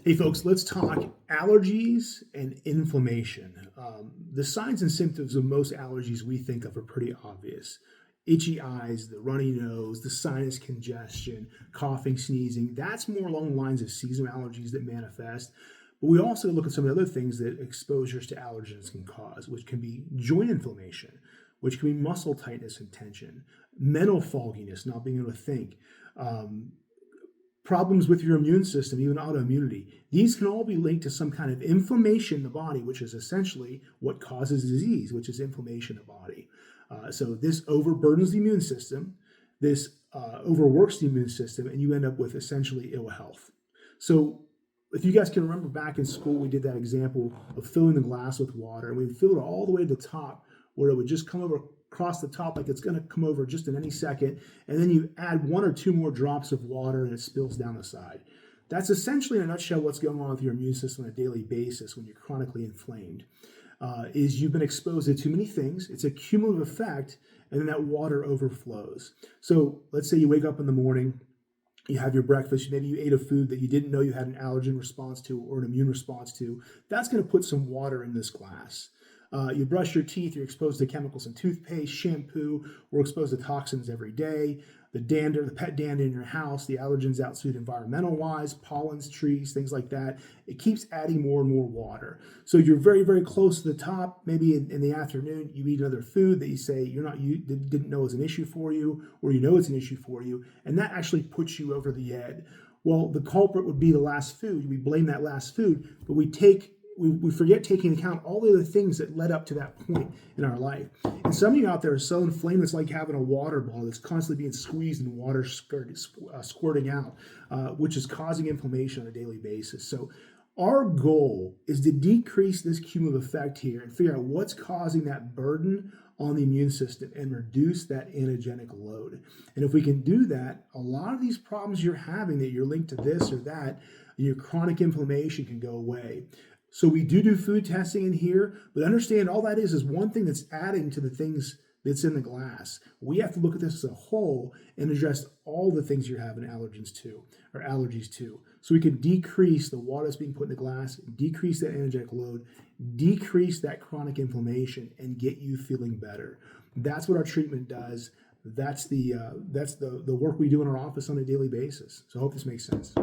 Hey, folks, let's talk allergies and inflammation. The signs and symptoms of most allergies we think of are pretty obvious: itchy eyes, the runny nose, the sinus congestion, coughing, sneezing. That's more along the lines of seasonal allergies that manifest. But we also look at some of the other things that exposures to allergens can cause, which can be joint inflammation, which can be muscle tightness and tension, mental fogginess, not being able to think. Um, Problems with your immune system, even autoimmunity. These can all be linked to some kind of inflammation in the body, which is essentially what causes disease, which is inflammation in the body. So this overburdens the immune system, this overworks the immune system, and you end up with essentially ill health. So if you guys can remember back in school, we did that example of filling the glass with water, and we filled it all the way to the top where it would just come over across the top like it's going to come over just in any second, and then you add one or two more drops of water and it spills down the side. That's essentially in a nutshell what's going on with your immune system on a daily basis when you're chronically inflamed. Is you've been exposed to too many things, it's a cumulative effect, and then that water overflows. So let's say you wake up in the morning, you have your breakfast, maybe you ate a food that you didn't know you had an allergen response to or an immune response to. That's going to put some water in this glass. You brush your teeth, you're exposed to chemicals in toothpaste, shampoo, we're exposed to toxins every day. The dander, the pet dander in your house, the allergens outside environmental wise, pollens, trees, things like that. It keeps adding more and more water. So you're very, very close to the top. Maybe in the afternoon, you eat another food that you say you didn't know was an issue for you, or you know it's an issue for you, and that actually puts you over the edge. Well, the culprit would be the last food. We blame that last food, but we forget taking into account all the other things that led up to that point in our life. And some of you out there are so inflamed, it's like having a water ball that's constantly being squeezed and water squirting out, which is causing inflammation on a daily basis. So our goal is to decrease this cumulative effect here and figure out what's causing that burden on the immune system and reduce that antigenic load. And if we can do that, a lot of these problems you're having that you're linked to this or that, your chronic inflammation can go away. So we do food testing in here, but understand all that is one thing that's adding to the things that's in the glass. We have to look at this as a whole and address all the things you're having allergens to or allergies to. So we can decrease the water that's being put in the glass, decrease that energetic load, decrease that chronic inflammation, and get you feeling better. That's what our treatment does. That's the work we do in our office on a daily basis. So I hope this makes sense.